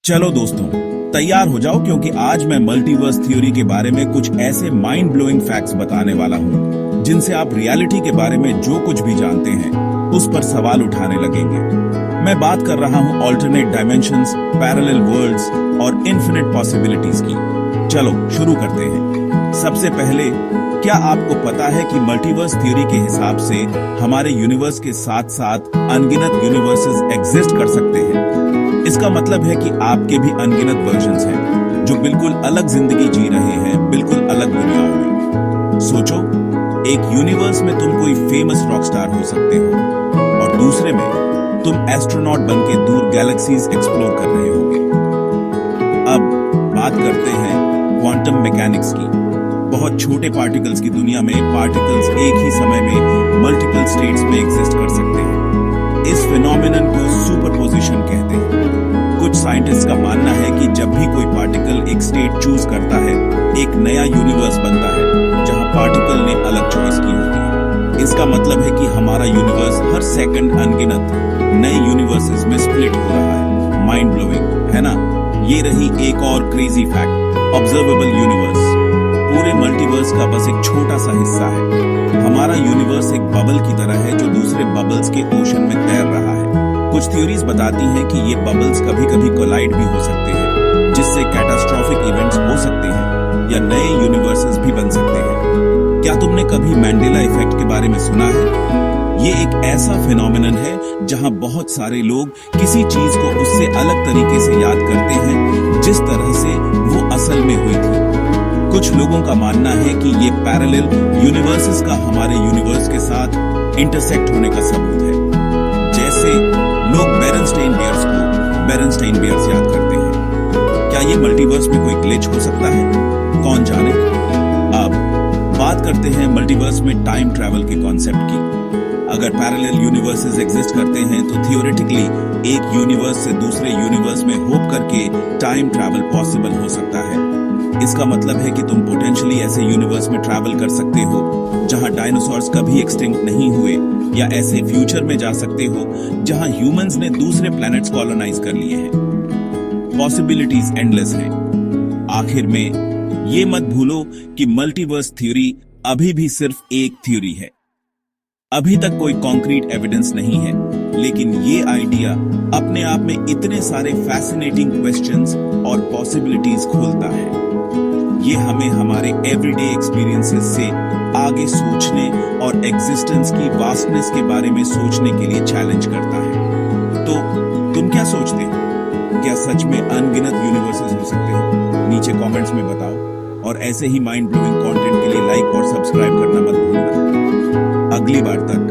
चलो दोस्तों, तैयार हो जाओ क्योंकि आज मैं मल्टीवर्स थ्योरी के बारे में कुछ ऐसे माइंड ब्लोइंग फैक्ट्स बताने वाला हूं जिनसे आप रियलिटी के बारे में जो कुछ भी जानते हैं उस पर सवाल उठाने लगेंगे। मैं बात कर रहा हूं ऑल्टरनेट डायमेंशंस, पैरेलल वर्ल्ड्स और इन्फिनिट पॉसिबिलिटीज की। चलो शुरू करते हैं। सबसे पहले, क्या आपको पता है कि मल्टीवर्स थ्योरी के हिसाब से हमारे यूनिवर्स के साथ साथ अनगिनत यूनिवर्सेस एग्जिस्ट कर सकते हैं। इसका मतलब है कि आपके भी अनगिनत वर्जन्स हैं जो बिल्कुल अलग जिंदगी जी रहे हैं, बिल्कुल अलग दुनियाओं में। सोचो, एक यूनिवर्स में तुम कोई फेमस रॉक स्टार हो सकते हो और दूसरे में तुम एस्ट्रोनॉट बनके दूर गैलेक्सीज एक्सप्लोर कर रहे होगे। अब बात करते हैं क्वांटम मैकेनिक्स की। बहुत छोटे पार्टिकल्स की दुनिया में पार्टिकल्स एक ही समय में मल्टीपल स्टेट्स में एग्जिस्ट कर सकते हैं। इस फिनोमिनन को सुपरपोजिशन कहते हैं। कुछ साइंटिस्ट का मानना है कि जब भी कोई पार्टिकल एक स्टेट चूज करता है, एक नया यूनिवर्स बनता है जहां पार्टिकल ने अलग चॉइस की होती है। इसका मतलब है कि हमारा यूनिवर्स हर सेकंड अनगिनत नए यूनिवर्सेस में स्प्लिट हो रहा है। माइंड ब्लोइंग है ना? ये रही एक और क्रेजी फैक्ट, ऑब्जर्वेबल यूनिवर्स। पूरे मल्टीवर्स का बस एक छोटा सा हिस्सा है। हमारा यूनिवर्स एक बबल की तरह है जो दूसरे बबल्स के ओशन में तैर रहा है। कुछ थ्योरीज बताती हैं कि ये बबल्स कभी कभी कोलाइड भी हो सकते हैं, जिससे कैटास्ट्रोफिक इवेंट्स हो सकते हैं या नए यूनिवर्सेस भी बन सकते हैं। क्या तुमने कभी मैंडेला इफेक्ट के बारे में सुना है? ये एक ऐसा फिनोमिनन है जहां बहुत सारे लोग किसी चीज को उससे अलग तरीके से याद करते हैं जिस तरह से वो असल में हुई थी। कुछ लोगों का मानना है कि ये पैरेलल यूनिवर्सेस का हमारे यूनिवर्स के साथ इंटरसेक्ट होने का सबूत है। जैसे लोग बेरेनस्टेइन बियर्स को बेरेनस्टेइन बियर्स याद करते हैं। क्या ये मल्टीवर्स में कोई ग्लिच हो सकता है? कौन जाने। अब बात करते हैं मल्टीवर्स में टाइम ट्रैवल के कॉन्सेप्ट की। अगर पैरेलल यूनिवर्सेस एग्जिस्ट करते हैं तो थियोरेटिकली एक यूनिवर्स से दूसरे यूनिवर्स में होप करके टाइम ट्रैवल पॉसिबल हो सकता है। इसका मतलब है कि तुम पोटेंशियली ऐसे यूनिवर्स में ट्रैवल कर सकते हो जहां डायनासोर्स कभी एक्सटिंक्ट नहीं हुए, या ऐसे फ्यूचर में जा सकते हो जहां ह्यूमंस ने दूसरे प्लैनेट्स कॉलोनाइज कर लिए हैं। पॉसिबिलिटीज एंडलेस हैं। आखिर में ये मत भूलो कि मल्टीवर्स थ्योरी अभी भी सिर्फ एक थ्योरी है। अभी तक कोई कॉन्क्रीट एविडेंस नहीं है, लेकिन ये आइडिया अपने आप में इतने सारे फैसिनेटिंग क्वेश्चंस और पॉसिबिलिटीज खोलता है। ये हमें हमारे एवरीडे एक्सपीरियंसेस से आगे सोचने और एग्जिस्टेंस की वास्टनेस के बारे में सोचने के लिए चैलेंज करता है। तो तुम क्या सोचते हो? क्या सच में अनगिनत यूनिवर्सेस हो सकते हैं? नीचे कमेंट्स में बताओ और ऐसे ही माइंड ब्लोइंग कंटेंट के लिए लाइक और सब्सक्राइब करना मत भूलना। अगली बार तक